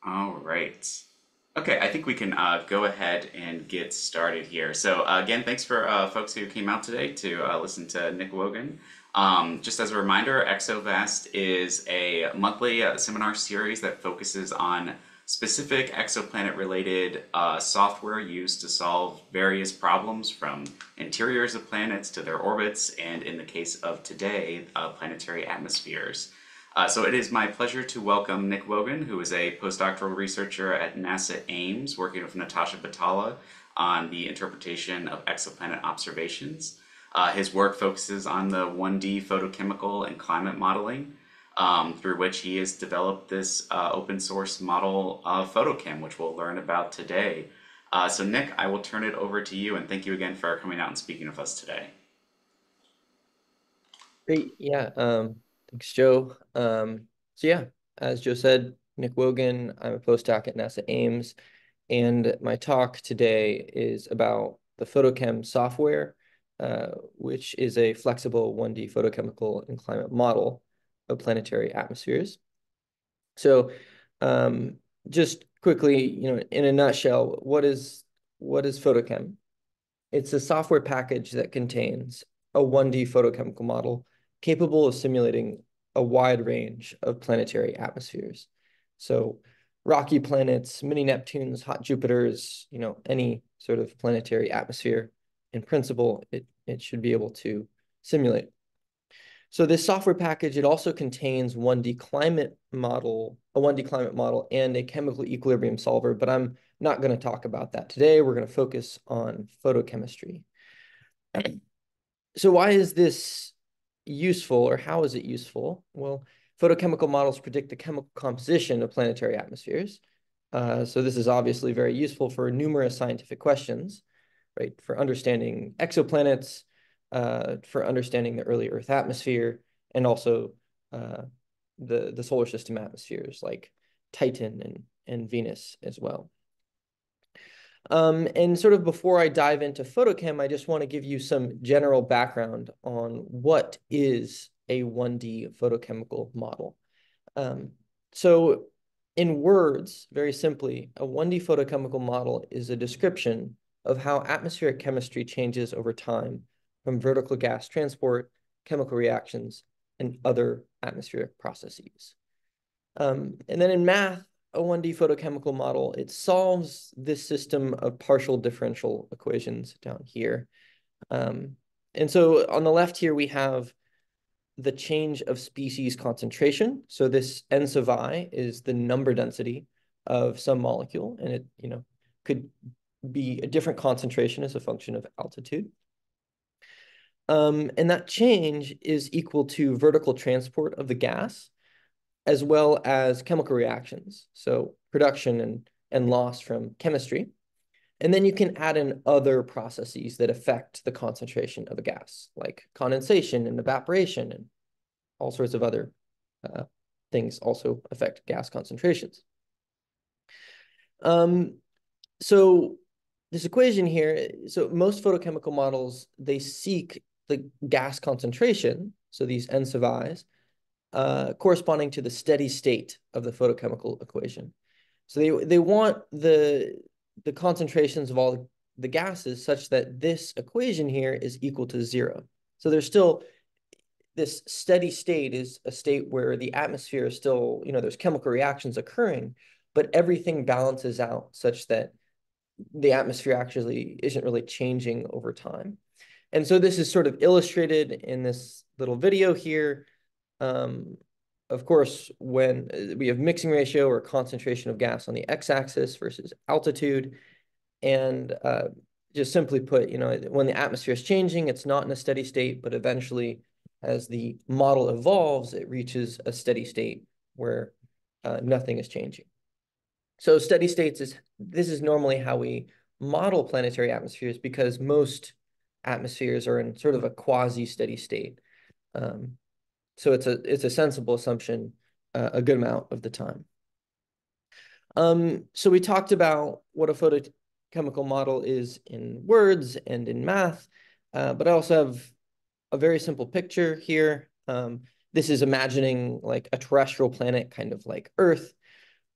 All right. Okay, I think we can go ahead and get started here. So, again, thanks for folks who came out today to listen to Nick Wogan. Just as a reminder, exoVAST is a monthly seminar series that focuses on specific exoplanet related software used to solve various problems from interiors of planets to their orbits, and in the case of today, planetary atmospheres. So it is my pleasure to welcome Nick Wogan, who is a postdoctoral researcher at NASA Ames, working with Natasha Batala on the interpretation of exoplanet observations. His work focuses on the 1D photochemical and climate modeling, through which he has developed this open source model of Photochem, which we'll learn about today. So Nick, I will turn it over to you, and thank you again for coming out and speaking with us today. Great. Yeah. Thanks, Joe. So yeah, as Joe said, Nick Wogan, I'm a postdoc at NASA Ames, and my talk today is about the Photochem software, which is a flexible 1D photochemical and climate model of planetary atmospheres. So, just quickly, in a nutshell, what is Photochem? It's a software package that contains a 1D photochemical model capable of simulating a wide range of planetary atmospheres. So rocky planets, mini Neptunes, hot Jupiters, any sort of planetary atmosphere, in principle, it should be able to simulate. So this software package, it also contains 1D climate model, a 1D climate model and a chemical equilibrium solver, but I'm not going to talk about that today. We're going to focus on photochemistry. So why is this useful, or how is it useful? Well, photochemical models predict the chemical composition of planetary atmospheres. So this is obviously very useful for numerous scientific questions, right? For understanding exoplanets, for understanding the early Earth atmosphere, and also uh, the solar system atmospheres like Titan and Venus as well. And sort of before I dive into Photochem, I just want to give you some general background on what is a 1D photochemical model. Um, so in words, very simply, a 1D photochemical model is a description of how atmospheric chemistry changes over time from vertical gas transport, chemical reactions, and other atmospheric processes. And then in math, a 1D photochemical model, it solves this system of partial differential equations down here. And so on the left here, we have the change of species concentration. So this n sub I is the number density of some molecule, and it, could be a different concentration as a function of altitude. And that change is equal to vertical transport of the gas, as well as chemical reactions, so production and loss from chemistry. And then you can add in other processes that affect the concentration of a gas, like condensation and evaporation, and all sorts of other uh, things also affect gas concentrations. Um, so this equation here, so most photochemical models, they seek the gas concentration, so these n sub i's, corresponding to the steady state of the photochemical equation. So they want the concentrations of all the gases such that this equation here is equal to 0. So there's still this steady state is a state where the atmosphere is still, there's chemical reactions occurring, but everything balances out such that the atmosphere actually isn't really changing over time. And so this is sort of illustrated in this little video here. Um, of course, when we have mixing ratio or concentration of gas on the x-axis versus altitude, and just simply put, when the atmosphere is changing, it's not in a steady state, but eventually, as the model evolves, it reaches a steady state where nothing is changing. So steady states this is normally how we model planetary atmospheres, because most atmospheres are in sort of a quasi-steady state. Um, so it's a sensible assumption a good amount of the time. So we talked about what a photochemical model is in words and in math, but I also have a very simple picture here. This is imagining like a terrestrial planet, kind of like Earth,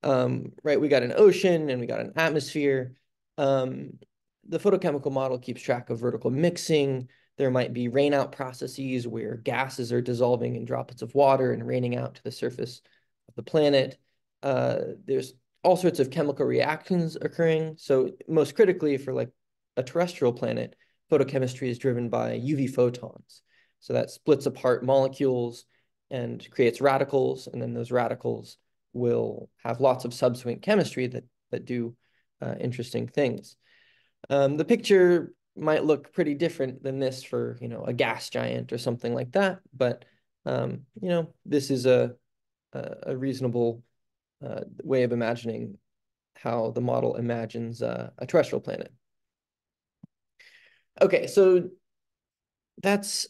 Right? We got an ocean and we got an atmosphere. Um, the photochemical model keeps track of vertical mixing. There might be rainout processes where gases are dissolving in droplets of water and raining out to the surface of the planet. There's all sorts of chemical reactions occurring. So most critically for like a terrestrial planet, photochemistry is driven by UV photons. So that splits apart molecules and creates radicals, and then those radicals will have lots of subsequent chemistry that do interesting things. The picture might look pretty different than this for, a gas giant or something like that, but this is a reasonable way of imagining how the model imagines a terrestrial planet. Okay, so that's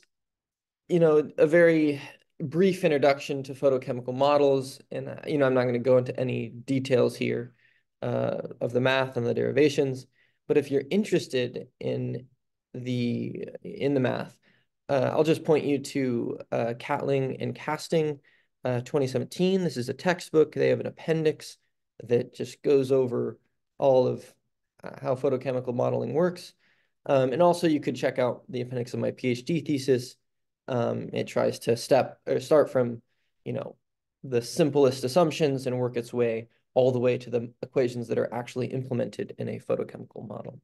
a very brief introduction to photochemical models, and I'm not going to go into any details here of the math and the derivations, but if you're interested in the math, I'll just point you to Catling and Casting 2017. This is a textbook. They have an appendix that just goes over all of how photochemical modeling works. And also you could check out the appendix of my PhD thesis. It tries to start from, the simplest assumptions and work its way all the way to the equations that are actually implemented in a photochemical model.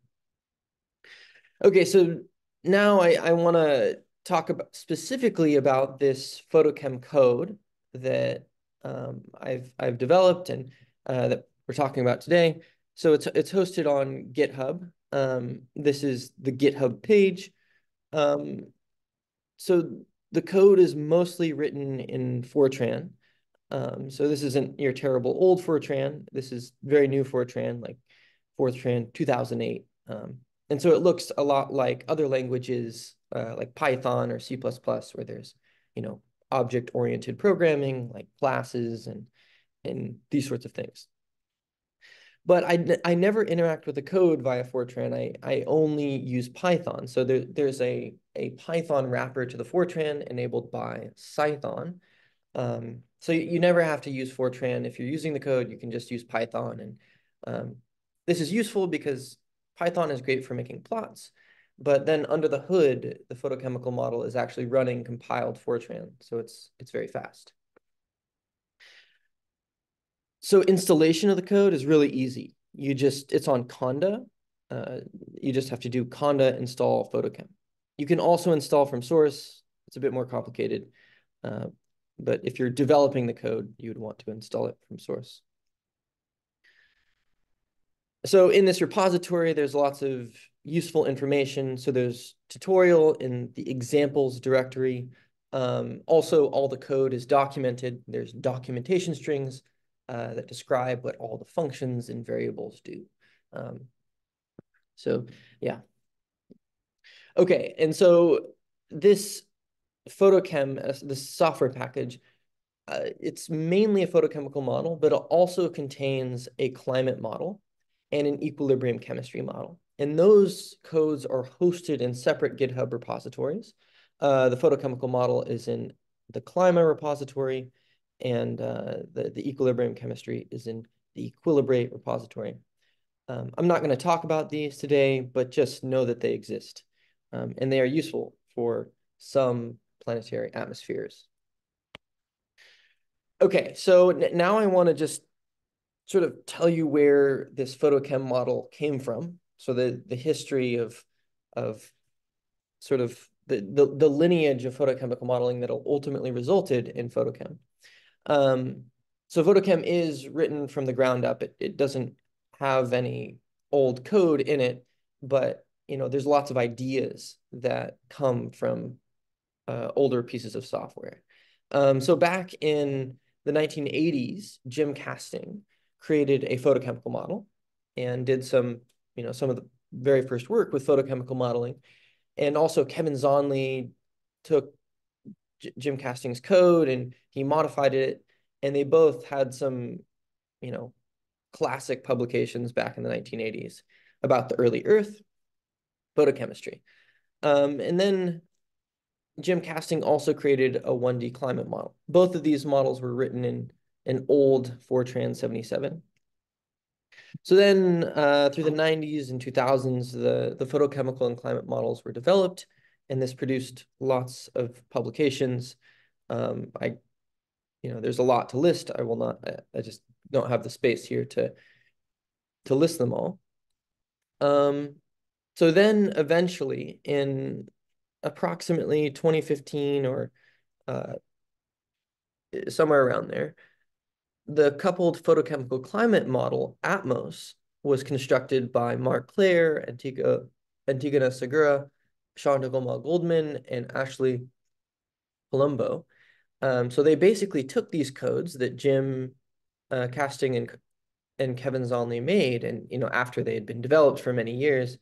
Okay, so now I want to talk about specifically about this Photochem code that I've developed and that we're talking about today. So it's hosted on GitHub. This is the GitHub page. Um, so the code is mostly written in Fortran. So this isn't your terrible old Fortran. This is very new Fortran, like Fortran 2008. And so it looks a lot like other languages, like Python or C++, where there's, object-oriented programming, like classes and these sorts of things. But I never interact with the code via Fortran. I only use Python. So there's a Python wrapper to the Fortran enabled by Python. So you never have to use Fortran. If you're using the code, you can just use Python. And this is useful because Python is great for making plots. But then under the hood, the photochemical model is actually running compiled Fortran. So it's very fast. So installation of the code is really easy. It's on Conda. You just have to do Conda install Photochem. You can also install from source. It's a bit more complicated. But if you're developing the code, you would want to install it from source. So in this repository, there's lots of useful information. So there's tutorial in the examples directory. Also, all the code is documented. There's documentation strings that describe what all the functions and variables do. So yeah. Okay, and so this Photochem, this software package, it's mainly a photochemical model, but it also contains a climate model and an equilibrium chemistry model. And those codes are hosted in separate GitHub repositories. The photochemical model is in the climate repository, and the equilibrium chemistry is in the equilibrate repository. I'm not going to talk about these today, but just know that they exist. And they are useful for some planetary atmospheres. Okay, so now I want to just sort of tell you where this photochem model came from. So the history of sort of the lineage of photochemical modeling that ultimately resulted in photochem. So photochem is written from the ground up. It doesn't have any old code in it, but there's lots of ideas that come from older pieces of software. So back in the 1980s, Jim Casting created a photochemical model and did some of the very first work with photochemical modeling. And also Kevin Zonley took Jim Casting's code and he modified it. And they both had some, classic publications back in the 1980s about the early Earth, photochemistry. And then Jim Casting also created a 1D climate model. Both of these models were written in an old Fortran 77. So then through the 90s and 2000s, the photochemical and climate models were developed, and this produced lots of publications. There's a lot to list. I will not, I just don't have the space here to list them all. So then eventually in approximately 2015 or uh, somewhere around there, the coupled photochemical climate model, ATMOS, was constructed by Mark Clare, Antigona Segura, Shanta Goldman, and Ashley Palumbo. So they basically took these codes that Jim Casting and Kevin Zonley made, and after they had been developed for many years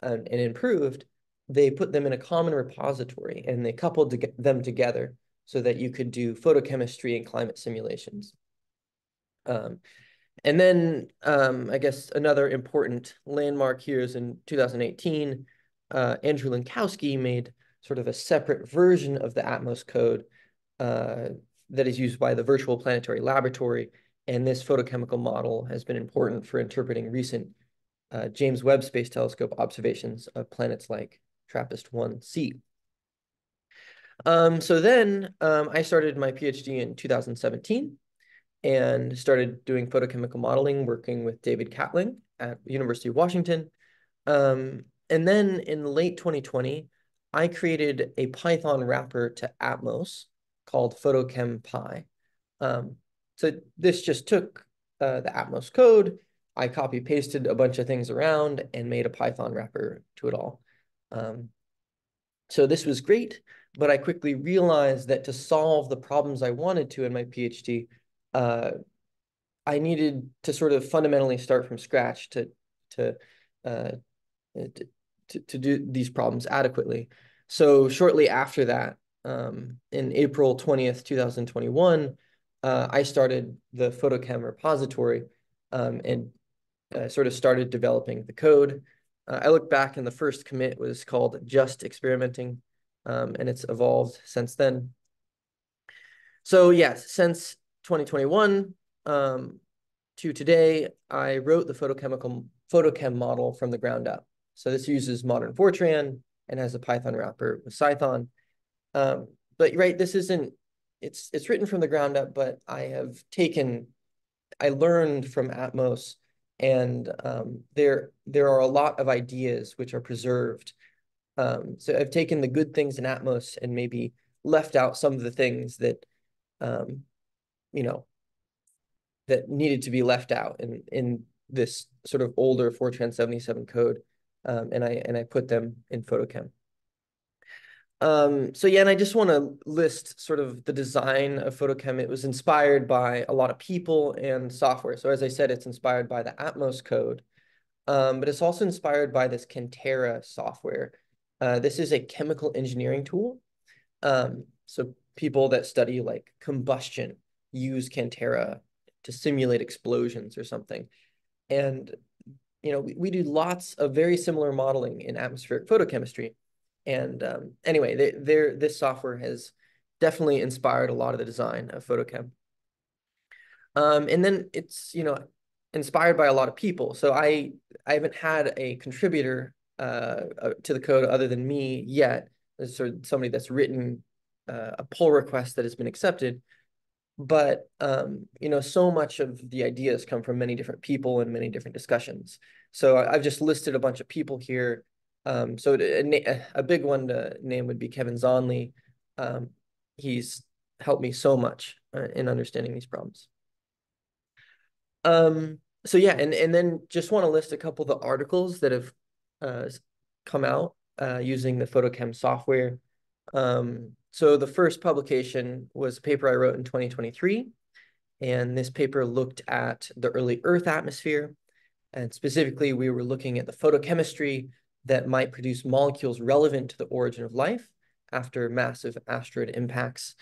and improved, they put them in a common repository and they coupled them together so that you could do photochemistry and climate simulations. And then I guess another important landmark here is in 2018, Andrew Lankowski made sort of a separate version of the Atmos code that is used by the Virtual Planetary Laboratory. And this photochemical model has been important for interpreting recent James Webb Space Telescope observations of planets like TRAPPIST-1c. So then I started my PhD in 2017 and started doing photochemical modeling, working with David Catling at University of Washington. And then in late 2020, I created a Python wrapper to Atmos called Photochem Pi. So this just took the Atmos code. I copy pasted a bunch of things around and made a Python wrapper to it all. So this was great, but I quickly realized that to solve the problems I wanted to in my PhD, I needed to sort of fundamentally start from scratch to uh, to do these problems adequately. So shortly after that, in April 20th, 2021, I started the Photochem repository and sort of started developing the code. I look back and the first commit was called Just Experimenting, and it's evolved since then. So yes, since 2021 to today, I wrote the Photochem model from the ground up. So this uses modern Fortran and has a Python wrapper with Python. But right, this isn't, it's written from the ground up, but I learned from Atmos, and there are a lot of ideas which are preserved. So I've taken the good things in Atmos and maybe left out some of the things that um, you know, that needed to be left out in this sort of older Fortran 77 code, and I put them in Photochem. So yeah, and I just want to list sort of the design of Photochem. It was inspired by a lot of people and software. So as I said, it's inspired by the Atmos code, but it's also inspired by this Cantera software. This is a chemical engineering tool. So people that study like combustion use Cantera to simulate explosions or something. And we do lots of very similar modeling in atmospheric photochemistry. And anyway, this software has definitely inspired a lot of the design of Photochem. And then it's, inspired by a lot of people. So I haven't had a contributor to the code other than me yet. There's sort of somebody that's written a pull request that has been accepted. But so much of the ideas come from many different people and many different discussions. So I've just listed a bunch of people here. So a big one to name would be Kevin Zonley. He's helped me so much in understanding these problems. So yeah, and then just want to list a couple of the articles that have come out using the Photochem software. So the first publication was a paper I wrote in 2023, and this paper looked at the early Earth atmosphere, and specifically we were looking at the photochemistry that might produce molecules relevant to the origin of life after massive asteroid impacts.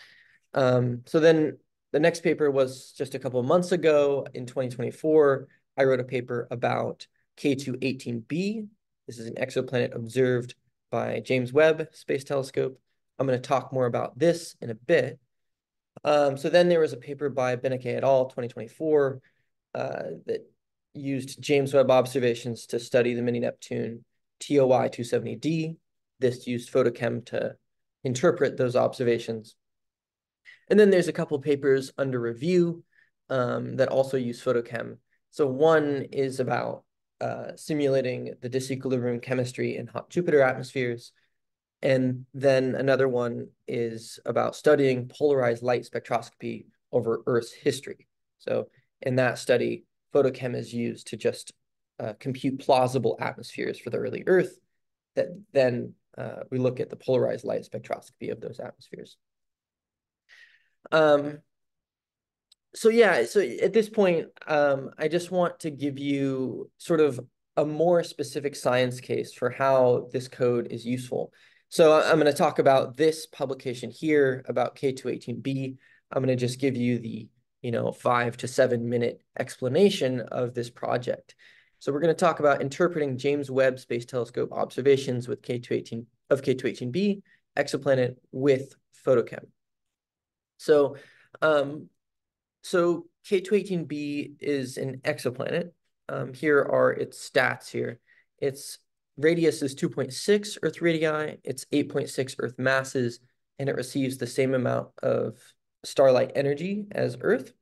So then the next paper was just a couple of months ago in 2024. I wrote a paper about K2-18b. This is an exoplanet observed by James Webb Space Telescope. I'm going to talk more about this in a bit. So then there was a paper by Beneke et al. 2024 that used James Webb observations to study the mini Neptune TOI 270D. This used Photochem to interpret those observations. And then there's a couple papers under review that also use Photochem. So one is about simulating the disequilibrium chemistry in hot Jupiter atmospheres. And then another one is about studying polarized light spectroscopy over Earth's history. So in that study, photochem is used to just compute plausible atmospheres for the early Earth that then we look at the polarized light spectroscopy of those atmospheres. Um, so yeah, so at this point, I just want to give you sort of a more specific science case for how this code is useful. So I'm going to talk about this publication here about K218b. I'm going to just give you the 5 to 7 minute explanation of this project. So we're going to talk about interpreting James Webb Space Telescope observations with K218b exoplanet with photochem. So um, so K218b is an exoplanet. Here are its stats here. Its radius is 2.6 Earth radii, it's 8.6 Earth masses, and it receives the same amount of starlight energy as Earth.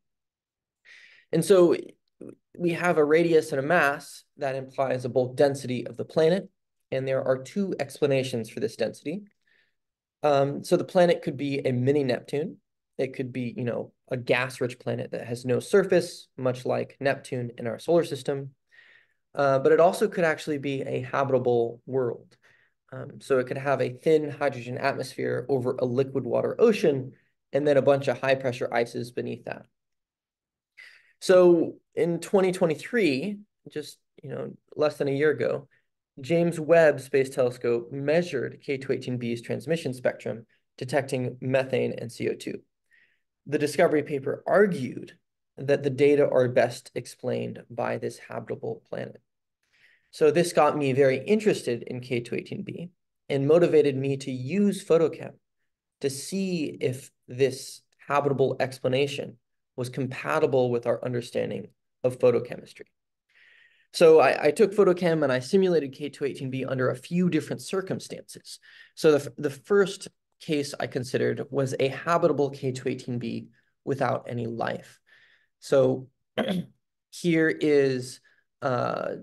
And so we have a radius and a mass that implies a bulk density of the planet, and there are two explanations for this density. So the planet could be a mini Neptune. It could be, a gas-rich planet that has no surface, much like Neptune in our solar system. But it also could actually be a habitable world. So it could have a thin hydrogen atmosphere over a liquid water ocean, and then a bunch of high-pressure ices beneath that. So in 2023, just, less than a year ago, James Webb Space Telescope measured K218b's transmission spectrum, detecting methane and CO2. The discovery paper argued that the data are best explained by this habitable planet. So this got me very interested in K218b and motivated me to use photochem to see if this habitable explanation was compatible with our understanding of photochemistry. So I took photochem and I simulated K218b under a few different circumstances. So the first case I considered was a habitable K218b without any life. So here is the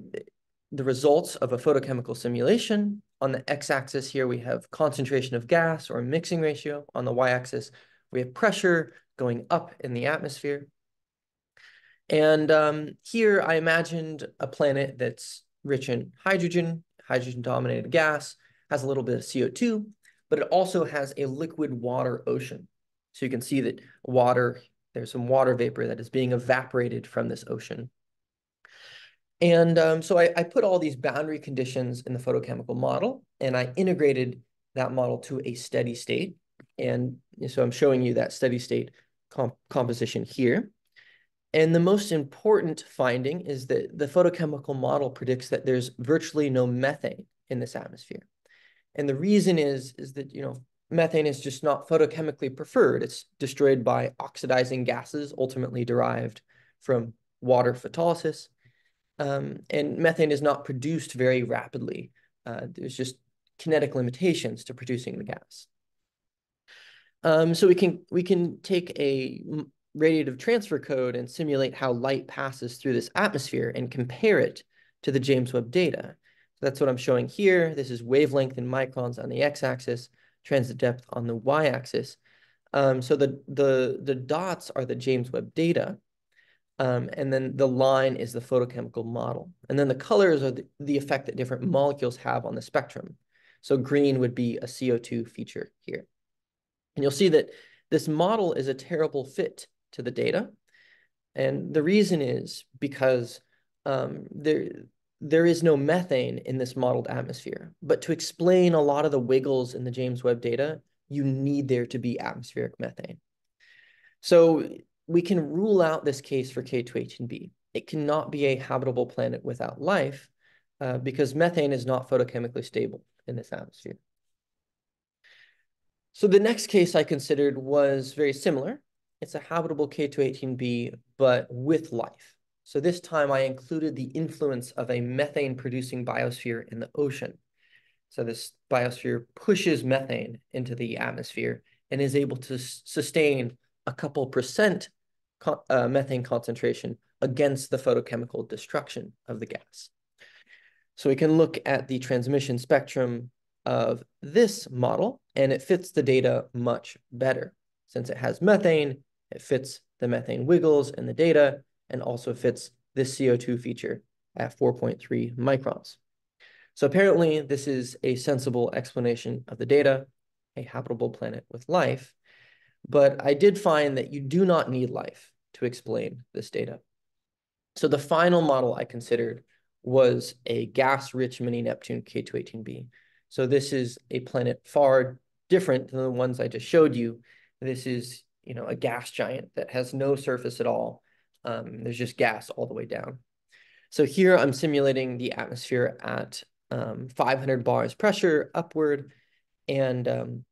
results of a photochemical simulation. On the x-axis here, we have concentration of gas or mixing ratio. On the y-axis, we have pressure going up in the atmosphere. And here I imagined a planet that's rich in hydrogen, hydrogen-dominated gas, has a little bit of CO2, but it also has a liquid water ocean. So you can see that there's some water vapor that is being evaporated from this ocean. And so I put all these boundary conditions in the photochemical model, and I integrated that model to a steady state. And so I'm showing you that steady state composition here. And the most important finding is that the photochemical model predicts that there's virtually no methane in this atmosphere. And the reason is that, methane is just not photochemically preferred. It's destroyed by oxidizing gases, ultimately derived from water photolysis. And methane is not produced very rapidly. There's just kinetic limitations to producing the gas. So we can take a radiative transfer code and simulate how light passes through this atmosphere and compare it to the James Webb data. So that's what I'm showing here. This is wavelength in microns on the x-axis, transit depth on the y-axis. So the dots are the James Webb data. And then the line is the photochemical model. And then the colors are the effect that different molecules have on the spectrum. So green would be a CO2 feature here. And you'll see that this model is a terrible fit to the data. And the reason is because there is no methane in this modeled atmosphere. But to explain a lot of the wiggles in the James Webb data, you need there to be atmospheric methane. So we can rule out this case for K218b. It cannot be a habitable planet without life because methane is not photochemically stable in this atmosphere. So the next case I considered was very similar. it's a habitable K218b, but with life. So this time I included the influence of a methane-producing biosphere in the ocean. So this biosphere pushes methane into the atmosphere and is able to sustain a couple percent methane concentration against the photochemical destruction of the gas. So we can look at the transmission spectrum of this model, and it fits the data much better. Since it has methane, it fits the methane wiggles in the data, and also fits this CO2 feature at 4.3 microns. So apparently this is a sensible explanation of the data, a habitable planet with life, but I did find that you do not need life to explain this data. So the final model I considered was a gas-rich mini-Neptune K218b. So this is a planet far different than the ones I just showed you. This is, a gas giant that has no surface at all. There's just gas all the way down. So here I'm simulating the atmosphere at 500 bars pressure upward, and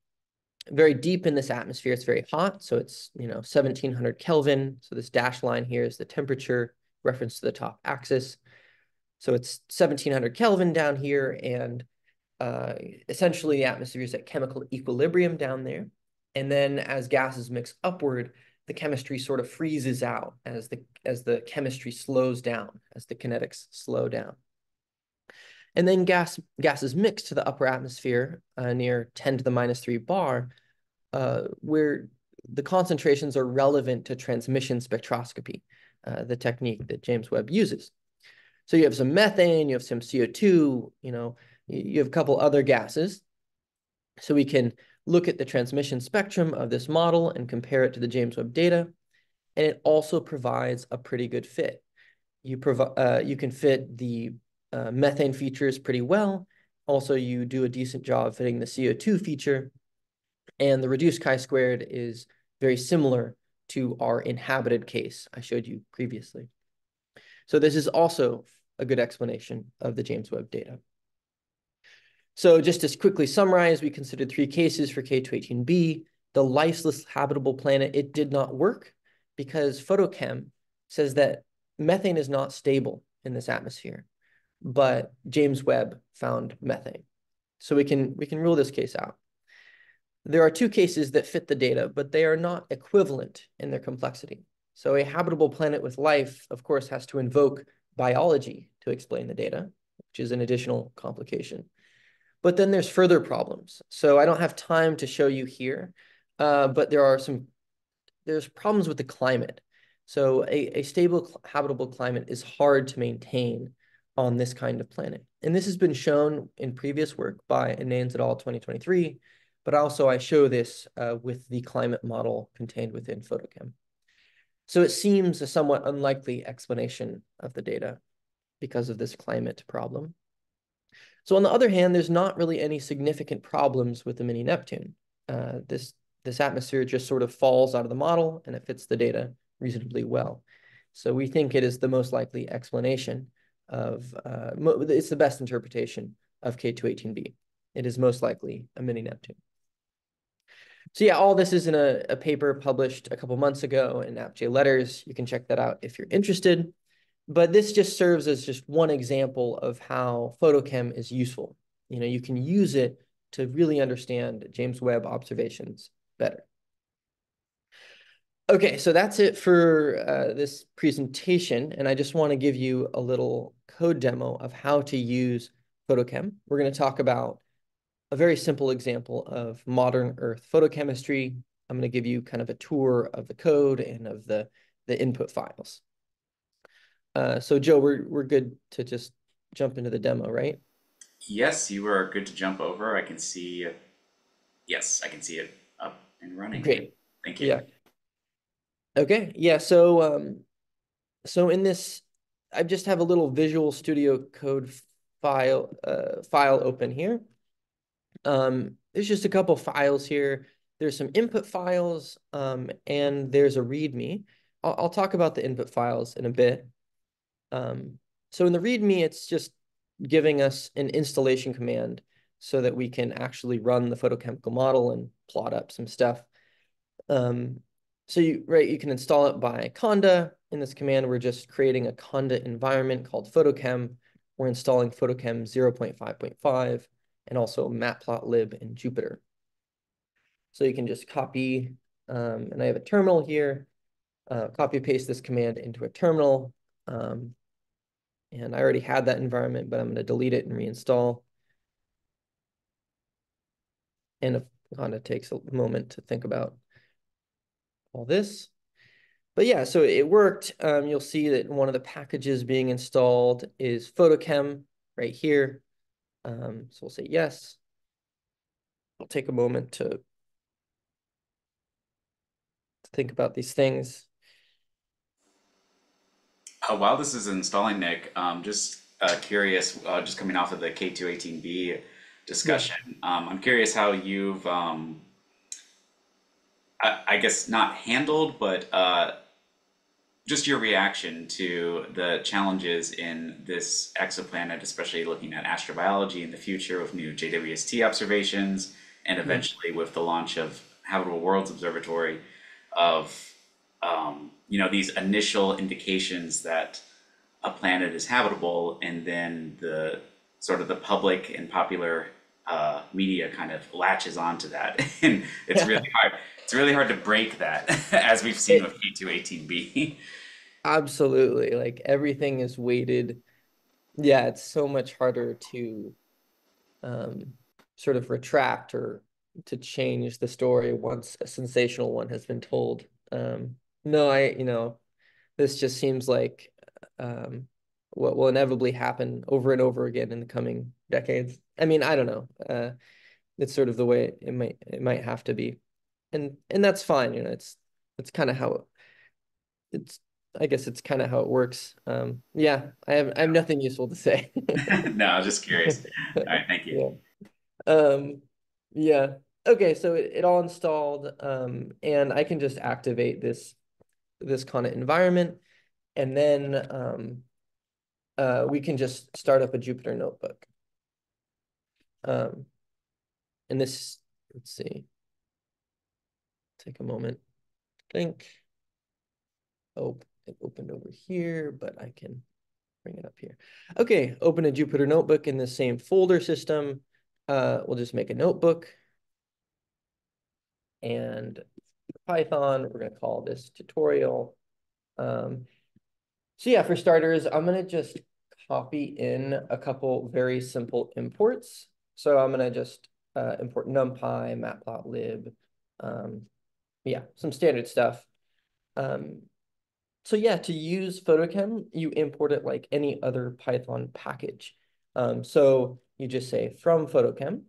very deep in this atmosphere, it's very hot. So it's, 1700 Kelvin. So this dashed line here is the temperature reference to the top axis. So it's 1700 Kelvin down here, and essentially the atmosphere is at chemical equilibrium down there. And then as gases mix upward, the chemistry sort of freezes out as the chemistry slows down, as the kinetics slow down. And then gases mix to the upper atmosphere near 10 to the minus 3 bar, where the concentrations are relevant to transmission spectroscopy, the technique that James Webb uses. So you have some methane, you have some CO2, you have a couple other gases. So we can look at the transmission spectrum of this model and compare it to the James Webb data. And it also provides a pretty good fit. You can fit the methane features pretty well. Also, you do a decent job fitting the CO2 feature. And the reduced chi-squared is very similar to our inhabited case I showed you previously. So this is also a good explanation of the James Webb data. So just to quickly summarize, we considered 3 cases for K218b. The lifeless habitable planet, it did not work because Photochem says that methane is not stable in this atmosphere, but James Webb found methane. So we can rule this case out. There are 2 cases that fit the data, but they are not equivalent in their complexity. So a habitable planet with life, of course, has to invoke biology to explain the data, which is an additional complication. But then there's further problems. So I don't have time to show you here, but there's problems with the climate. So a stable habitable climate is hard to maintain on this kind of planet. And this has been shown in previous work by Anand et al. 2023, but also I show this with the climate model contained within Photochem. So it seems a somewhat unlikely explanation of the data because of this climate problem. So on the other hand, there's not really any significant problems with the mini Neptune. This atmosphere just sort of falls out of the model and it fits the data reasonably well. So we think it is the most likely explanation of, it's the best interpretation of K218b. It is most likely a mini Neptune. So yeah, all this is in a paper published a couple months ago in AppJ Letters. You can check that out if you're interested. But this just serves as just one example of how Photochem is useful. You can use it to really understand James Webb observations better. Okay, so that's it for this presentation. And I just want to give you a little code demo of how to use Photochem. We're going to talk about a very simple example of modern Earth photochemistry. I'm going to give you kind of a tour of the code and of the input files. So Joe, we're good to just jump into the demo, right? Yes, you are good to jump over. I can see, yes, I can see it up and running. Great. Thank you. Yeah. Okay. Yeah. So in this, I just have a little Visual Studio Code file open here. There's just a couple files here. There's some input files, and there's a README. I'll talk about the input files in a bit. So in the README, it's just giving us an installation command so that we can actually run the photochemical model and plot up some stuff. So you can install it by conda. In this command, we're just creating a conda environment called Photochem. We're installing Photochem 0.5.5 and also matplotlib in Jupyter. So you can just copy, and I have a terminal here, copy paste this command into a terminal. And I already had that environment, but I'm going to delete it and reinstall. And it kind of takes a moment to think about all this. But yeah, so it worked. You'll see that one of the packages being installed is Photochem right here. So we'll say yes. I'll take a moment to think about these things. While this is installing, Nick, just curious, just coming off of the K218B Yeah. discussion, I'm curious how you've, I guess, not handled, but just your reaction to the challenges in this exoplanet, especially looking at astrobiology in the future with new JWST observations, and Yeah. eventually with the launch of Habitable Worlds Observatory, of these initial indications that a planet is habitable, and then the sort of the public and popular media kind of latches onto that, and it's Yeah. really hard. It's really hard to break that, as we've seen with K218b. Absolutely. Like everything is weighted. Yeah, it's so much harder to um, sort of retract or to change the story once a sensational one has been told. No, this just seems like um, what will inevitably happen over and over again in the coming decades. I mean, I don't know. It's sort of the way it might have to be, and that's fine. It's kind of how it's. I guess it's kind of how it works. Yeah, I have nothing useful to say. No, I was just curious. All right, thank you. Yeah. Um, yeah. Okay, so it all installed, and I can just activate this kind of environment, and then we can just start up a Jupyter notebook. Um, and this, let's see, take a moment to think. Oh, it opened over here, but I can bring it up here. Okay, open a Jupyter notebook in the same folder system. We'll just make a notebook and Python. We're going to call this tutorial. Um, so yeah, for starters, I'm going to just copy in a couple very simple imports. So I'm going to just import NumPy, Matplotlib, um, yeah, some standard stuff. Um, so yeah, to use Photochem, you import it like any other Python package. So you just say from Photochem,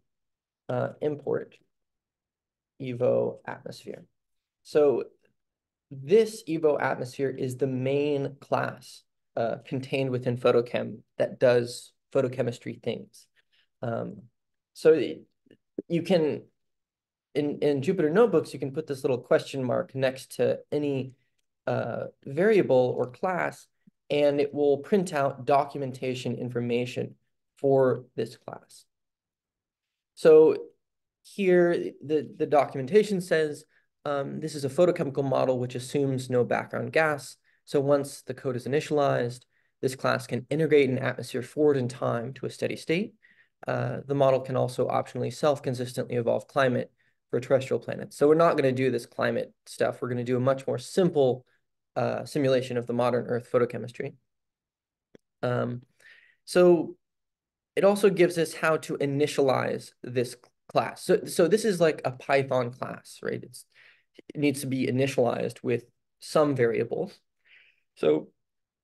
import evo atmosphere. So this evo atmosphere is the main class contained within Photochem that does photochemistry things. Um, so you can, in Jupyter Notebooks, you can put this little question mark next to any variable or class, and it will print out documentation information for this class. So here, the documentation says this is a photochemical model which assumes no background gas. So once the code is initialized, this class can integrate an atmosphere forward in time to a steady state. The model can also optionally self-consistently evolve climate for terrestrial planets. So we're not going to do this climate stuff. We're going to do a much more simple simulation of the modern Earth photochemistry. So it also gives us how to initialize this class. So this is like a Python class, right? It needs to be initialized with some variables. So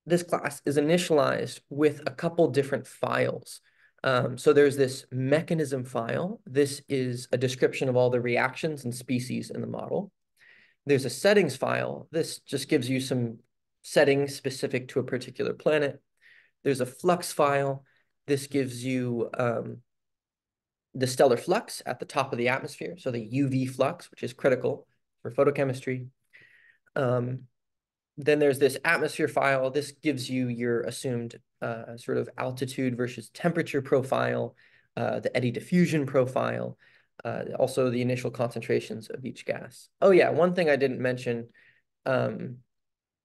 this class is initialized with a couple different files. So there's this mechanism file. This is a description of all the reactions and species in the model. There's a settings file. This just gives you some settings specific to a particular planet. There's a flux file. This gives you the stellar flux at the top of the atmosphere, so the UV flux, which is critical for photochemistry. Um, then there's this atmosphere file. This gives you your assumed sort of altitude versus temperature profile, the eddy diffusion profile, also the initial concentrations of each gas. Oh yeah, one thing I didn't mention, in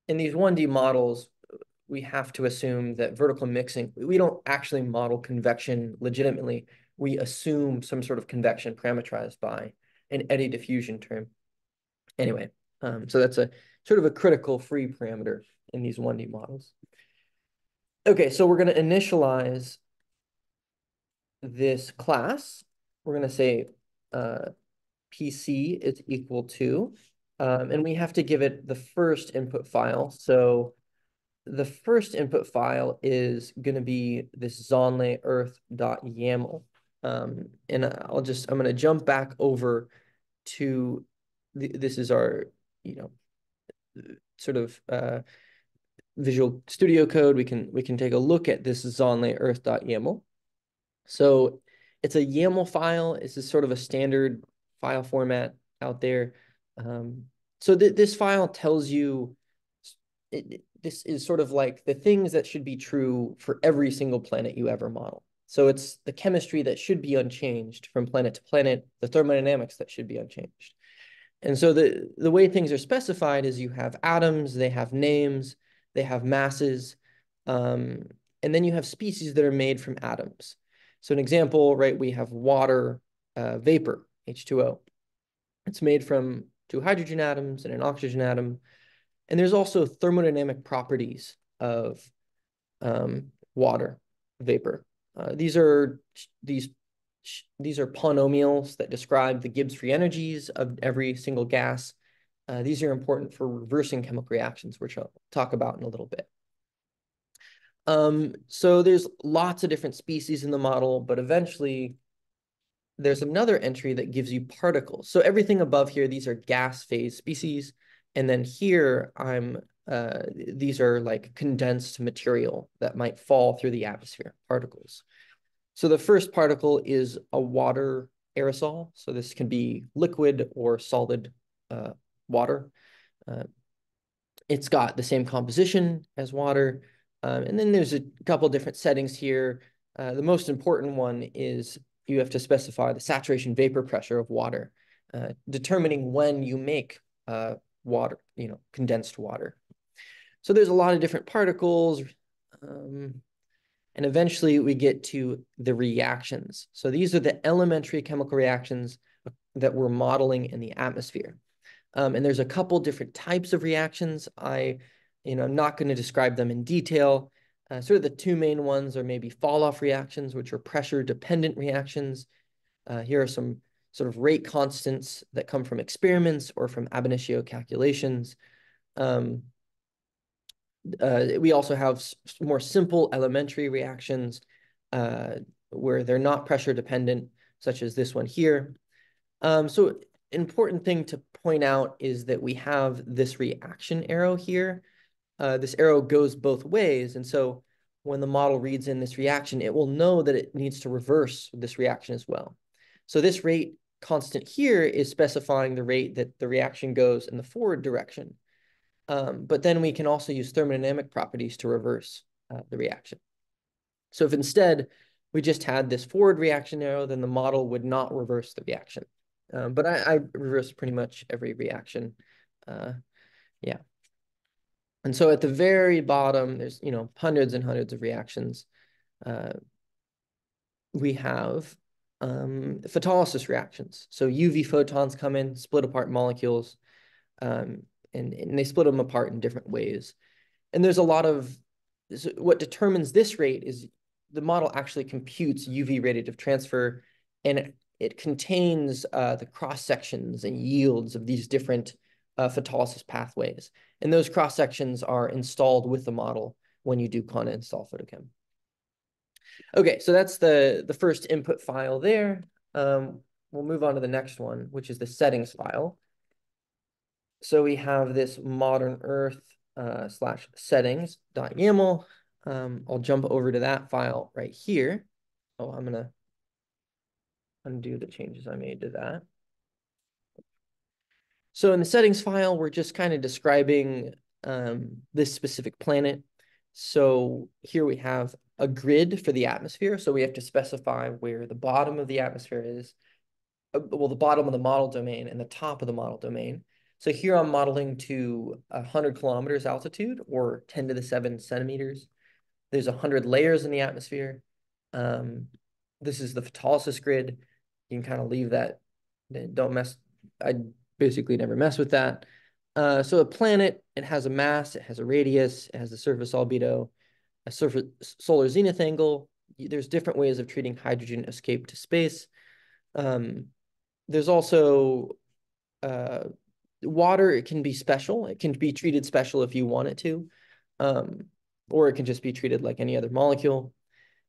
these 1D models, we have to assume that vertical mixing, we don't actually model convection legitimately. We assume some sort of convection parameterized by an eddy diffusion term. Anyway, so that's a sort of a critical free parameter in these 1D models. Okay, so we're going to initialize this class. We're going to say PC is equal to, and we have to give it the first input file. So the first input file is going to be this zonlay earth.yaml. And I'm going to jump back over to this is our, sort of Visual Studio Code. We can take a look at this zonlay earth.yaml. So it's a YAML file. It's a sort of a standard file format out there. So this file tells you, this is sort of like the things that should be true for every single planet you ever model. So it's the chemistry that should be unchanged from planet to planet, the thermodynamics that should be unchanged. And so the way things are specified is you have atoms, they have names, they have masses, and then you have species that are made from atoms. So an example, right, we have water vapor, H2O. It's made from 2 hydrogen atoms and an oxygen atom. And there's also thermodynamic properties of water vapor. These are polynomials that describe the Gibbs free energies of every single gas. These are important for reversing chemical reactions, which I'll talk about in a little bit. So there's lots of different species in the model, but eventually there's another entry that gives you particles. So everything above here, these are gas phase species. And then here, these are like condensed material that might fall through the atmosphere, particles. So the first particle is a water aerosol. So this can be liquid or solid water. It's got the same composition as water. And then there's a couple different settings here. The most important one is you have to specify the saturation vapor pressure of water, determining when you make water, condensed water. So there's a lot of different particles. And eventually we get to the reactions. So these are the elementary chemical reactions that we're modeling in the atmosphere. And there's a couple different types of reactions. I'm not going to describe them in detail. Sort of the 2 main ones are maybe fall-off reactions, which are pressure-dependent reactions. Here are some sort of rate constants that come from experiments or from ab initio calculations. We also have more simple elementary reactions where they're not pressure-dependent, such as this one here. So important thing to point out is that we have this reaction arrow here. This arrow goes both ways. And so when the model reads in this reaction, it will know that it needs to reverse this reaction as well. So this rate constant here is specifying the rate that the reaction goes in the forward direction. But then we can also use thermodynamic properties to reverse the reaction. So if instead we just had this forward reaction arrow, then the model would not reverse the reaction. But I reverse pretty much every reaction. Yeah. And so at the very bottom, there's, hundreds and hundreds of reactions. We have photolysis reactions. So UV photons come in, split apart molecules, and they split them apart in different ways. And there's a lot of, what determines this rate is the model actually computes UV radiative transfer, and it contains the cross sections and yields of these different photolysis pathways. And those cross sections are installed with the model when you do Kana install Photochem. Okay, so that's the first input file there. We'll move on to the next one, which is the settings file. So we have this modern Earth / settings.yaml. I'll jump over to that file right here. Oh, I'm gonna undo the changes I made to that. So in the settings file, we're just kind of describing this specific planet. So here we have a grid for the atmosphere. So we have to specify where the bottom of the atmosphere is, well, the bottom of the model domain and the top of the model domain. So here I'm modeling to 100 kilometers altitude or 10 to the 7 centimeters. There's 100 layers in the atmosphere. Um, this is the photolysis grid. You can kind of leave that. Don't mess. I basically never mess with that. So a planet, it has a mass, it has a radius, it has a surface albedo, a surface solar zenith angle. There's different ways of treating hydrogen escape to space. Um, there's also uh, water. It can be special. It can be treated special if you want it to, um, or it can just be treated like any other molecule.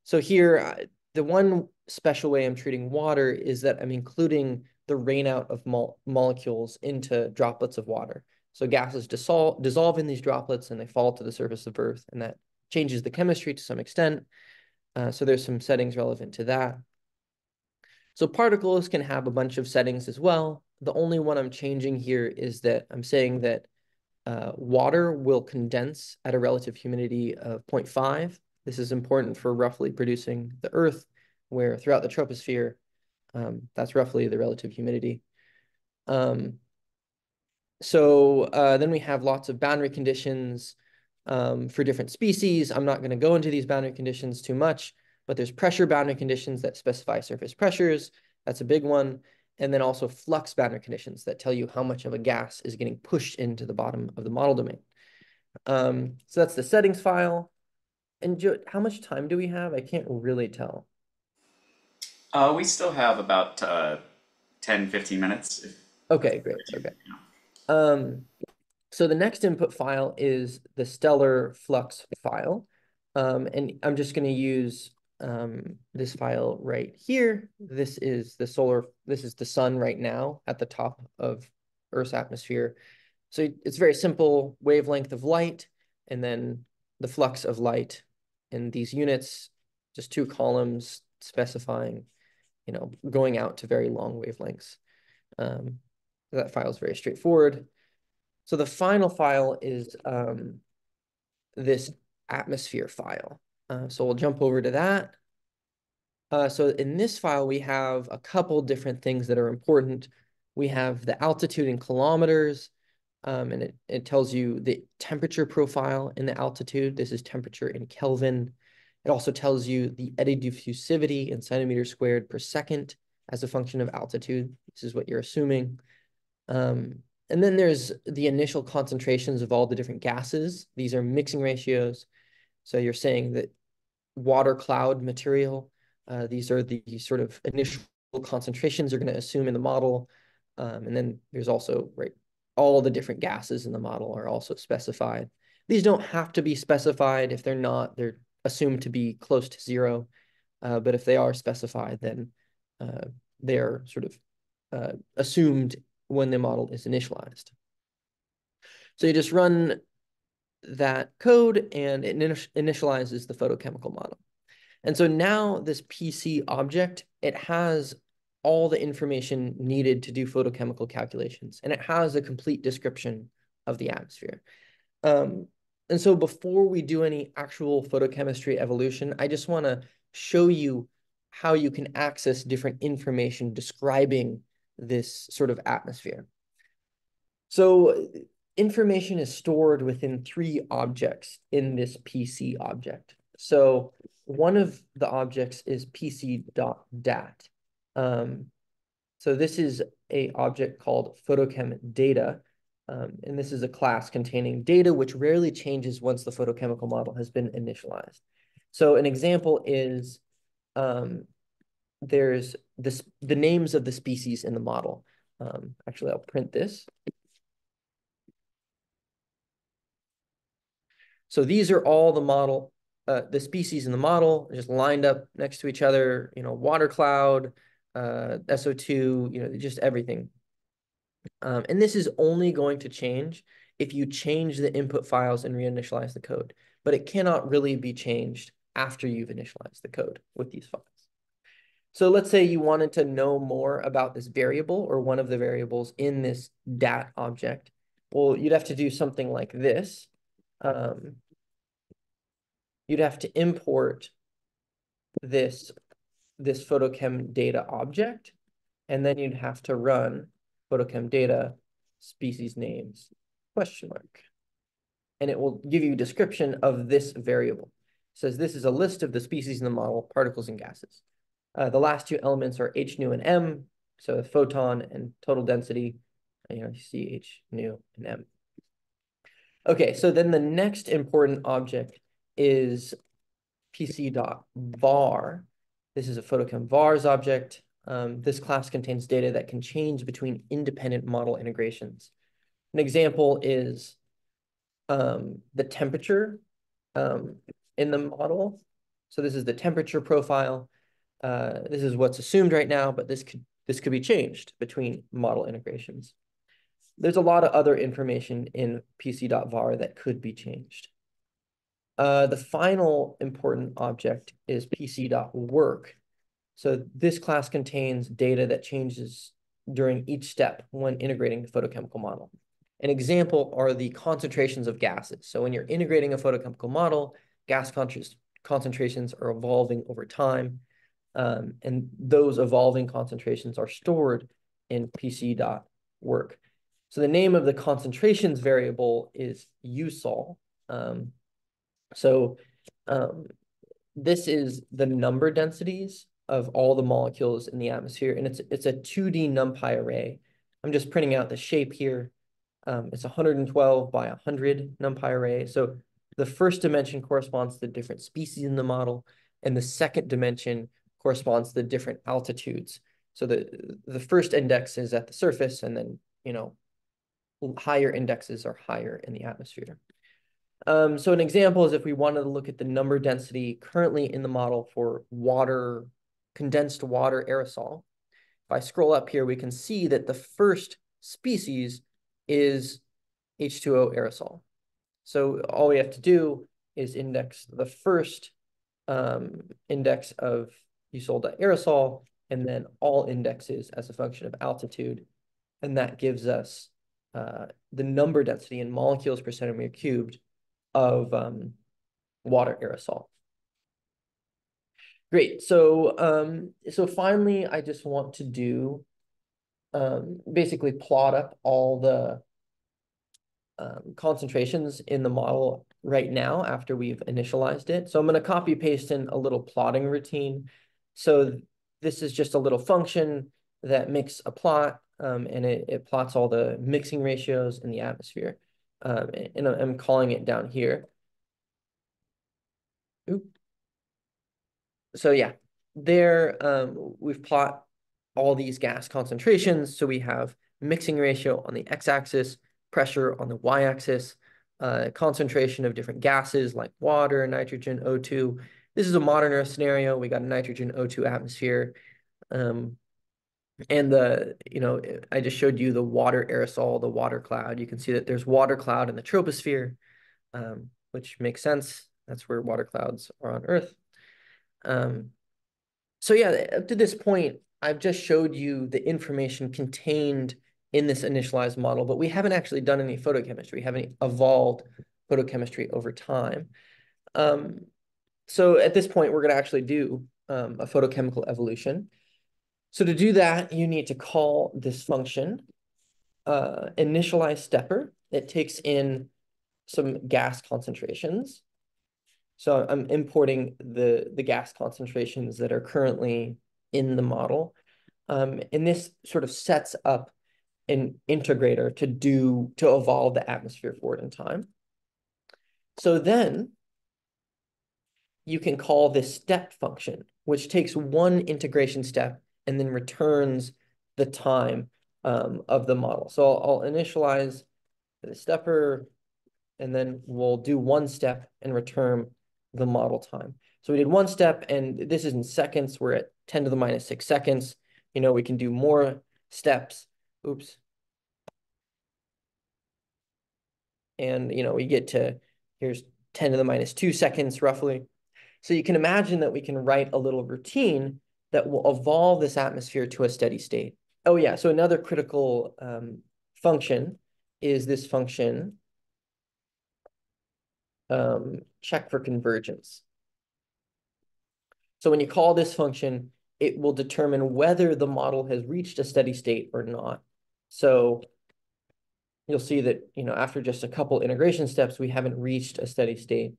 So here, the one special way I'm treating water is that I'm including the rainout of molecules into droplets of water. So gases dissolve in these droplets and they fall to the surface of Earth, and that changes the chemistry to some extent. So there's some settings relevant to that. So particles can have a bunch of settings as well. The only one I'm changing here is that I'm saying that water will condense at a relative humidity of 0.5. This is important for roughly producing the Earth, where throughout the troposphere, that's roughly the relative humidity. Um, so then we have lots of boundary conditions for different species. I'm not going to go into these boundary conditions too much, but there's pressure boundary conditions that specify surface pressures. That's a big one. And then also flux boundary conditions that tell you how much of a gas is getting pushed into the bottom of the model domain. So that's the settings file. And Joe, how much time do we have? I can't really tell. We still have about 10, 15 minutes. Okay, great. Okay. Um, So the next input file is the stellar flux file. And I'm just going to use this file right here. This is the sun right now at the top of Earth's atmosphere. So it's very simple wavelength of light, and then the flux of light in these units, just two columns specifying, going out to very long wavelengths. That file is very straightforward. So the final file is this atmosphere file. So we'll jump over to that. So in this file, we have a couple different things that are important. We have the altitude in kilometers, and it tells you the temperature profile in the altitude. This is temperature in Kelvin. It also tells you the eddy diffusivity in centimeters squared per second as a function of altitude. This is what you're assuming. And then there's the initial concentrations of all the different gases. These are mixing ratios. So you're saying that water cloud material, these are the sort of initial concentrations you're going to assume in the model. And then there's also, right, all the different gases in the model are also specified. These don't have to be specified. If they're not, they're assumed to be close to zero. But if they are specified, then they're sort of assumed when the model is initialized. So you just run that code and it initializes the photochemical model. And so now this PC object, it has all the information needed to do photochemical calculations, and it has a complete description of the atmosphere. And so before we do any actual photochemistry evolution, I just want to show you how you can access different information describing this sort of atmosphere. So information is stored within three objects in this PC object. So one of the objects is PC.dat. So this is a object called Photochem data. And this is a class containing data which rarely changes once the photochemical model has been initialized. So an example is there's the names of the species in the model. Actually, I'll print this. So these are all the species in the model just lined up next to each other, water cloud, SO2, just everything. And this is only going to change if you change the input files and reinitialize the code, but it cannot really be changed after you've initialized the code with these files. So let's say you wanted to know more about this variable or one of the variables in this dat object. Well, you'd have to do something like this. You'd have to import this photochem data object, and then you'd have to run photochem data species names, question mark. And it will give you a description of this variable. It says this is a list of the species in the model, particles and gases. The last two elements are H nu and M, so photon and total density, you see H nu and M. Okay, so then the next important object is pc.var. This is a Photochem vars object. This class contains data that can change between independent model integrations. An example is the temperature in the model. So this is the temperature profile. This is what's assumed right now, but this could be changed between model integrations. There's a lot of other information in pc.var that could be changed. The final important object is pc.work. So this class contains data that changes during each step when integrating the photochemical model. An example are the concentrations of gases. So when you're integrating a photochemical model, gas concentrations are evolving over time, and those evolving concentrations are stored in pc.work. So the name of the concentrations variable is usol. This is the number densities of all the molecules in the atmosphere, and it's a 2D NumPy array. I'm just printing out the shape here. It's 112 by 100 NumPy array. So the first dimension corresponds to the different species in the model, and the second dimension corresponds to the different altitudes. So the first index is at the surface, and then higher indexes are higher in the atmosphere. So an example is if we wanted to look at the number density currently in the model for water, condensed water aerosol. If I scroll up here, we can see that the first species is H2O aerosol. So all we have to do is index the first index of usol.aerosol, and then all indexes as a function of altitude. And that gives us the number density in molecules per centimeter cubed of water aerosol. Great. So finally, I just want to do basically plot up all the concentrations in the model right now after we've initialized it. So I'm going to copy paste in a little plotting routine. So this is just a little function that makes a plot, and it plots all the mixing ratios in the atmosphere. And I'm calling it down here. Oop. So yeah, there we've plot all these gas concentrations. So we have mixing ratio on the x-axis, pressure on the y-axis, concentration of different gases like water, nitrogen, O2. This is a modern Earth scenario. We got a nitrogen O2 atmosphere. And I just showed you the water aerosol, the water cloud. You can see that there's water cloud in the troposphere, which makes sense. That's where water clouds are on Earth. So yeah, up to this point, I've just showed you the information contained in this initialized model, but we haven't actually done any photochemistry. We haven't evolved photochemistry over time. So at this point, we're going to actually do a photochemical evolution. So to do that, you need to call this function initialize stepper. It takes in some gas concentrations. So I'm importing the gas concentrations that are currently in the model. And this sort of sets up an integrator to evolve the atmosphere forward in time. So then you can call this step function, which takes one integration step and then returns the time of the model. So I'll initialize the stepper, and then we'll do one step and return the model time. So we did one step, and this is in seconds. We're at 10 to the minus 6 seconds. We can do more steps. Oops. And, we get to, here's 10 to the minus 2 seconds roughly. So you can imagine that we can write a little routine that will evolve this atmosphere to a steady state. Oh yeah, so another critical function is this function check for convergence. So when you call this function, it will determine whether the model has reached a steady state or not. So you'll see that, after just a couple integration steps, we haven't reached a steady state.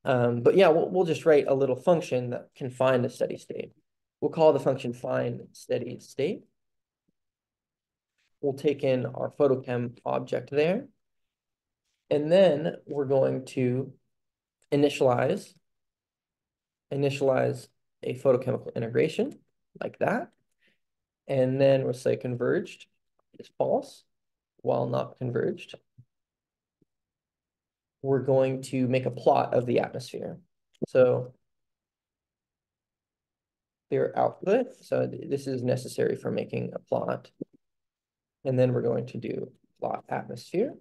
But yeah, we'll just write a little function that can find a steady state. We'll call the function find steady state. We'll take in our Photochem object there. And then we're going to initialize a photochemical integration like that. And then we'll say converged is false while not converged. We're going to make a plot of the atmosphere. So their output. So this is necessary for making a plot. And then we're going to do plot atmosphere.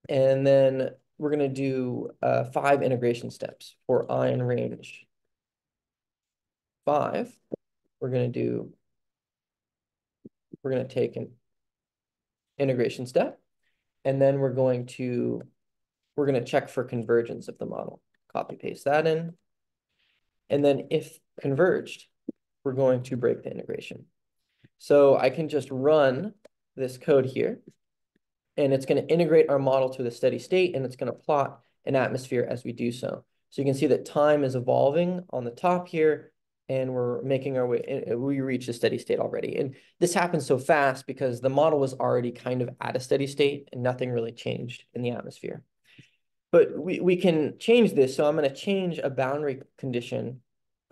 And then we're going to do 5 integration steps for I in range 5. We're going to take an integration step, and then we're going to check for convergence of the model. Copy paste that in. And then if converged, we're going to break the integration. So I can just run this code here, and it's going to integrate our model to the steady state, and it's going to plot an atmosphere as we do so. So you can see that time is evolving on the top here, and we're making our way, we reach a steady state already. And this happens so fast because the model was already kind of at a steady state and nothing really changed in the atmosphere. But we can change this. So I'm going to change a boundary condition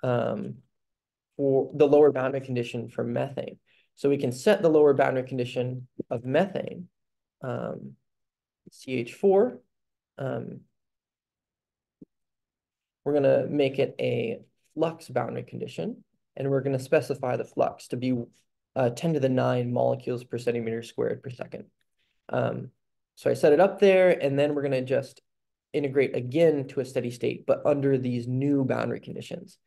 for the lower boundary condition for methane. So we can set the lower boundary condition of methane, CH4. We're going to make it a flux boundary condition, and we're going to specify the flux to be 10 to the 9 molecules per centimeter squared per second. So I set it up there, and then we're going to just integrate again to a steady state, but under these new boundary conditions.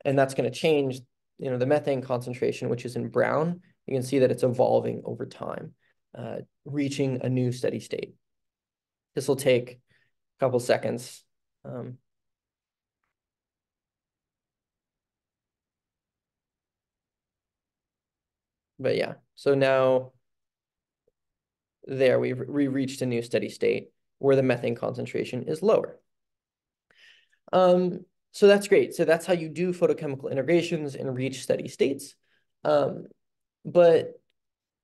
And that's going to change, the methane concentration, which is in brown. You can see that it's evolving over time, reaching a new steady state. This will take a couple seconds. But yeah, so now there we reached a new steady state where the methane concentration is lower. So that's great. So that's how you do photochemical integrations and reach steady states. But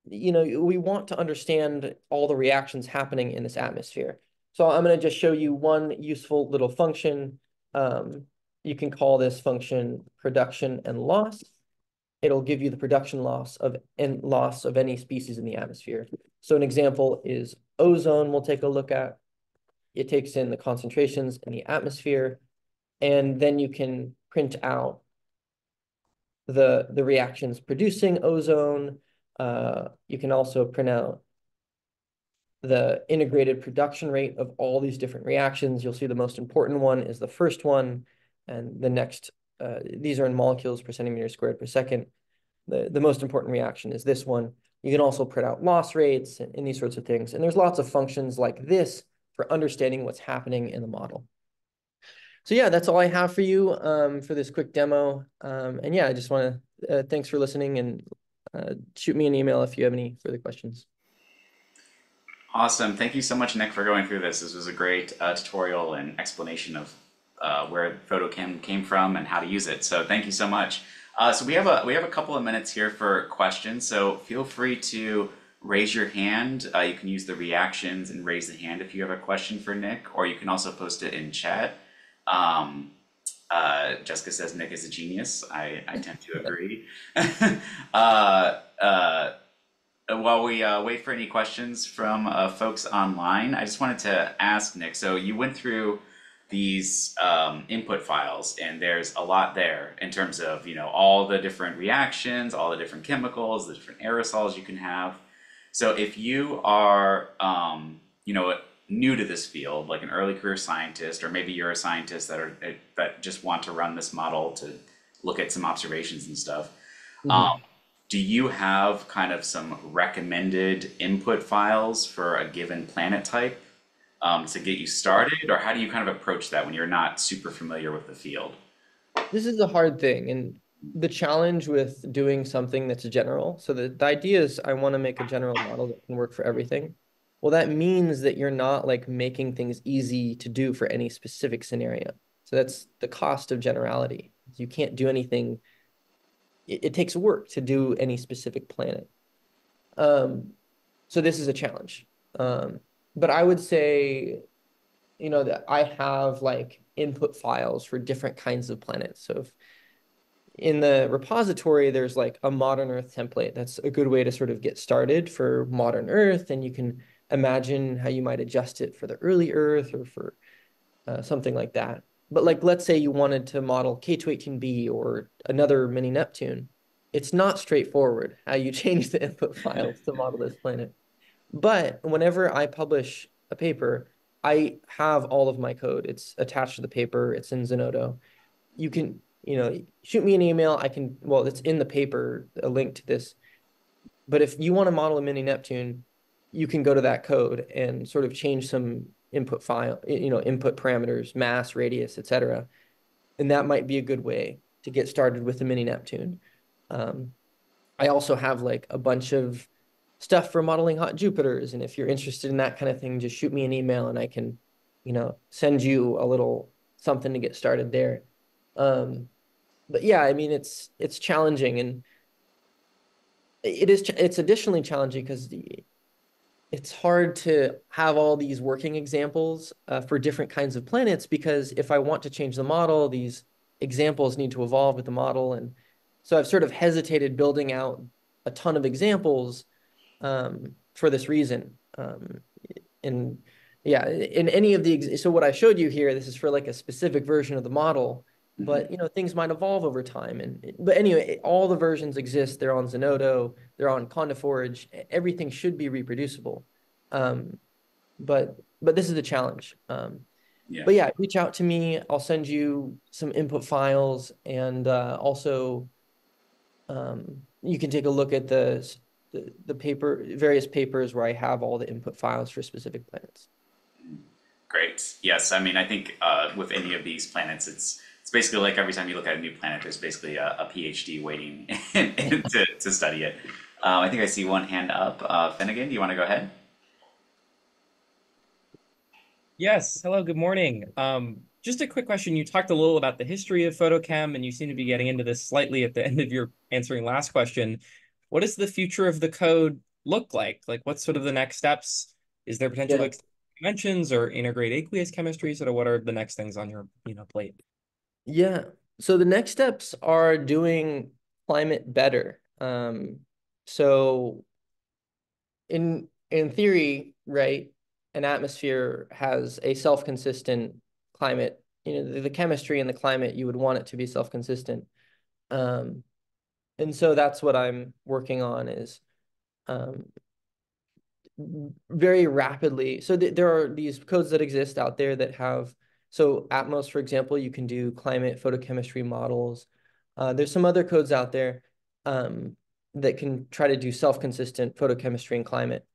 we want to understand all the reactions happening in this atmosphere. So I'm going to just show you one useful little function. You can call this function production and loss. It'll give you the production loss of any species in the atmosphere. So an example is ozone we'll take a look at. It takes in the concentrations in the atmosphere, and then you can print out the reactions producing ozone. You can also print out the integrated production rate of all these different reactions. You'll see the most important one is the first one, and the next, these are in molecules per centimeter squared per second. The most important reaction is this one. You can also print out loss rates and these sorts of things. And there's lots of functions like this for understanding what's happening in the model. So yeah, that's all I have for you for this quick demo. And yeah, I just want to thanks for listening, and shoot me an email if you have any further questions. Awesome. Thank you so much, Nick, for going through this. This was a great tutorial and explanation of where Photochem came from and how to use it. So thank you so much. So we have a couple of minutes here for questions. So feel free to raise your hand. You can use the reactions and raise the hand if you have a question for Nick, or you can also post it in chat. Jessica says Nick is a genius. I tend to agree. While we wait for any questions from folks online, I just wanted to ask Nick, so you went through these input files, and there's a lot there in terms of, all the different reactions, all the different chemicals, the different aerosols you can have. So if you are, new to this field, like an early career scientist, or maybe you're a scientist that just want to run this model to look at some observations and stuff, do you have kind of some recommended input files for a given planet type to get you started, or how do you kind of approach that when you're not super familiar with the field? This is a hard thing, and the challenge with doing something that's general. So the idea is I want to make a general model that can work for everything. Well, that means that you're not like making things easy to do for any specific scenario. So that's the cost of generality. You can't do anything. It takes work to do any specific planet. Um, so this is a challenge. Um, but I would say, that I have like input files for different kinds of planets. So if in the repository, there's like a modern Earth template. That's a good way to sort of get started for modern Earth. And you can imagine how you might adjust it for the early Earth or for something like that. But like, let's say you wanted to model K218b or another mini Neptune. It's not straightforward how you change the input files to model this planet. But whenever I publish a paper, I have all of my code. It's attached to the paper. It's in Zenodo. You can, shoot me an email. Well, it's in the paper, a link to this. But if you want to model a mini Neptune, you can go to that code and sort of change some input file, input parameters, mass, radius, etc. And that might be a good way to get started with the mini Neptune. Um, I also have like a bunch of stuff for modeling hot Jupiters. And if you're interested in that kind of thing, just shoot me an email and I can, send you a little something to get started there. Um, but yeah, I mean, it's challenging, and it's additionally challenging because it's hard to have all these working examples for different kinds of planets, because if I want to change the model, these examples need to evolve with the model. And so I've sort of hesitated building out a ton of examples for this reason. And yeah, in any of so what I showed you here, this is for like a specific version of the model, but Hmm. things might evolve over time. But anyway, all the versions exist. They're on Zenodo, they're on CondaForge. Everything should be reproducible. Um, but this is the challenge. Yeah. But yeah, reach out to me. I'll send you some input files, and also you can take a look at the paper, various papers where I have all the input files for specific planets. Great. Yes. I mean, I think with any of these planets, it's basically like every time you look at a new planet, there's basically a PhD waiting to study it. I think I see one hand up. Finnegan, do you want to go ahead? Yes. Hello, good morning. Just a quick question. You talked a little about the history of Photochem, and you seem to be getting into this slightly at the end of your answering last question. What does the future of the code look like? Like, what's sort of the next steps? Is there potential to Yeah. extend dimensions or integrate aqueous chemistry? Sort of what are the next things on your, plate? Yeah. So the next steps are doing climate better. So in theory, right, an atmosphere has a self-consistent climate. The chemistry and the climate, you would want it to be self-consistent. Um, and so that's what I'm working on is um, very rapidly. So there are these codes that exist out there that have, so Atmos, for example, you can do climate photochemistry models. There's some other codes out there that can try to do self-consistent photochemistry and climate.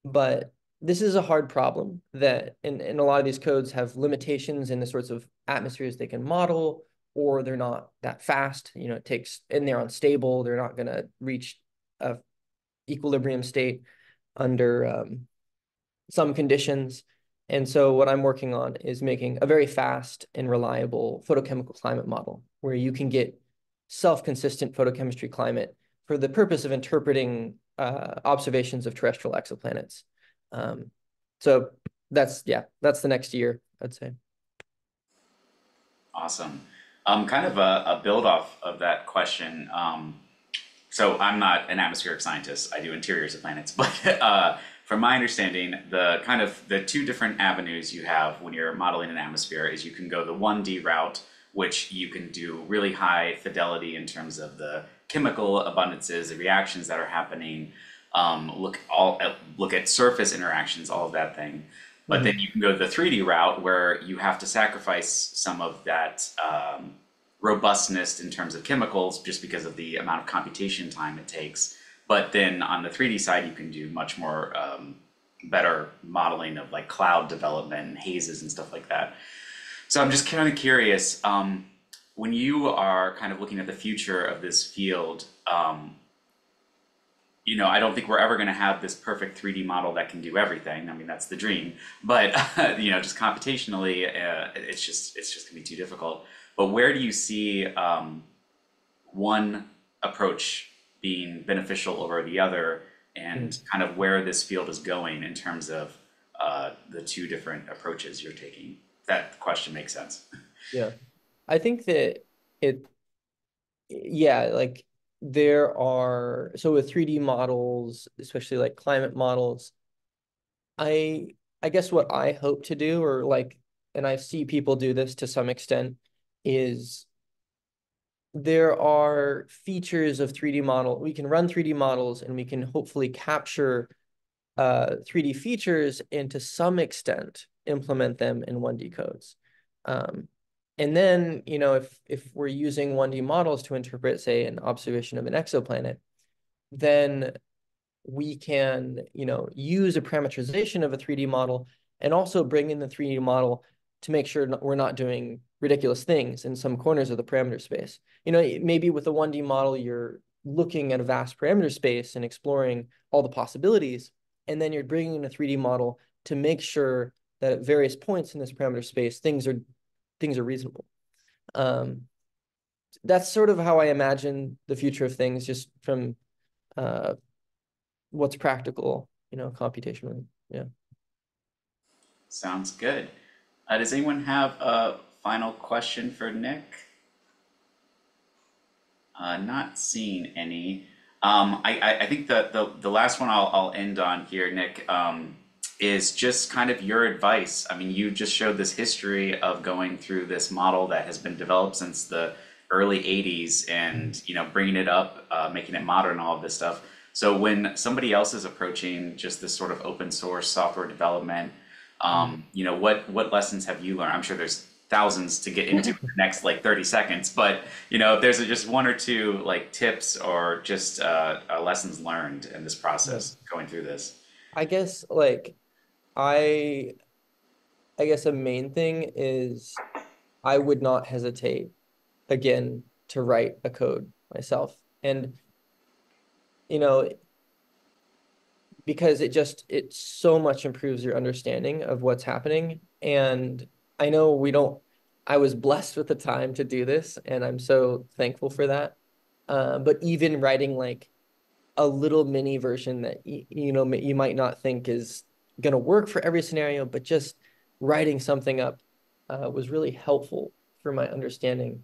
But this is a hard problem that, and a lot of these codes have limitations in the sorts of atmospheres they can model, or they're not that fast. It takes, and they're unstable. They're not going to reach a equilibrium state under some conditions. And so what I'm working on is making a very fast and reliable photochemical climate model where you can get self-consistent photochemistry climate for the purpose of interpreting observations of terrestrial exoplanets. Um, so that's the next year, I'd say. Awesome. Kind of a build off of that question. So I'm not an atmospheric scientist. I do interiors of planets, but from my understanding, the two different avenues you have when you're modeling an atmosphere is you can go the 1D route, which you can do really high fidelity in terms of the chemical abundances, the reactions that are happening, look at surface interactions, all of that thing. But then Mhm. you can go the 3D route where you have to sacrifice some of that robustness in terms of chemicals just because of the amount of computation time it takes. But then on the 3D side, you can do much more better modeling of like cloud development and hazes and stuff like that. So I'm just kind of curious, when you are kind of looking at the future of this field, I don't think we're ever going to have this perfect 3D model that can do everything. I mean, that's the dream. But just computationally, it's just going to be too difficult. But where do you see one approach being beneficial over the other, and Mm. kind of where this field is going in terms of the two different approaches you're taking? If that question makes sense. Yeah. I think that it, yeah, like there are, so with 3D models, especially like climate models, I I guess what I hope to do, or like, and I see people do this to some extent, is there are features of 3D model. We can run 3D models and we can hopefully capture 3D features and to some extent implement them in 1D codes. Um, and then, if we're using 1D models to interpret, say, an observation of an exoplanet, then we can, use a parameterization of a 3D model and also bring in the 3D model to make sure we're not doing ridiculous things in some corners of the parameter space. Maybe with a 1D model, you're looking at a vast parameter space and exploring all the possibilities, and then you're bringing in a 3D model to make sure that at various points in this parameter space, things are reasonable. Um, that's sort of how I imagine the future of things, just from uh, what's practical, computationally. Yeah. Sounds good. Does anyone have a final question for Nick? Not seeing any. I think the last one I'll end on here, Nick, is just kind of your advice. I mean, you just showed this history of going through this model that has been developed since the early 80s, and bringing it up, making it modern, all of this stuff. So when somebody else is approaching just this sort of open source software development, what lessons have you learned? I'm sure there's thousands to get into in the next like 30 seconds, but if there's just one or two like tips, or just lessons learned in this Yeah. process going through this. I guess like I I guess a main thing is I would not hesitate again to write a code myself. And you know, because it so much improves your understanding of what's happening. And I know I was blessed with the time to do this, and I'm so thankful for that. But even writing like a little mini version that you might not think is going to work for every scenario, but just writing something up was really helpful for my understanding.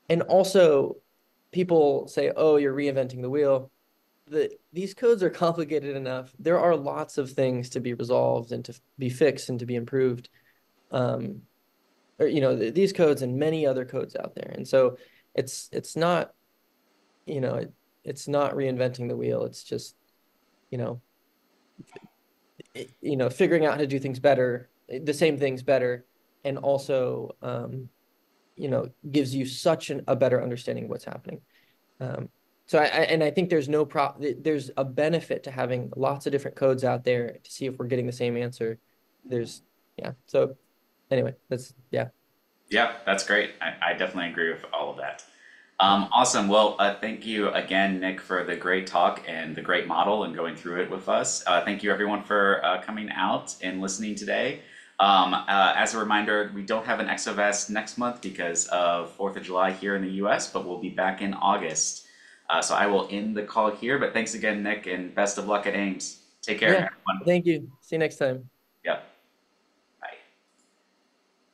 And also, people say, "Oh, you're reinventing the wheel." These codes are complicated enough. There are lots of things to be resolved and to be fixed and to be improved. Um, or these codes and many other codes out there. And so it's not, you know, it, it's not reinventing the wheel. It's just, you know, figuring out how to do things better, the same things better, and also, gives you such a better understanding of what's happening. Um, and I think there's a benefit to having lots of different codes out there to see if we're getting the same answer. There's, yeah. So anyway, yeah. Yeah, that's great. I definitely agree with all of that. Yeah. Awesome. Well, thank you again, Nick, for the great talk and the great model and going through it with us. Thank you, everyone, for coming out and listening today. As a reminder, we don't have an exoVAST next month because of 4th of July here in the US, but we'll be back in August. So I will end the call here, but thanks again, Nick, and best of luck at Ames. Take care, Yeah. everyone. Thank you. See you next time. Yep.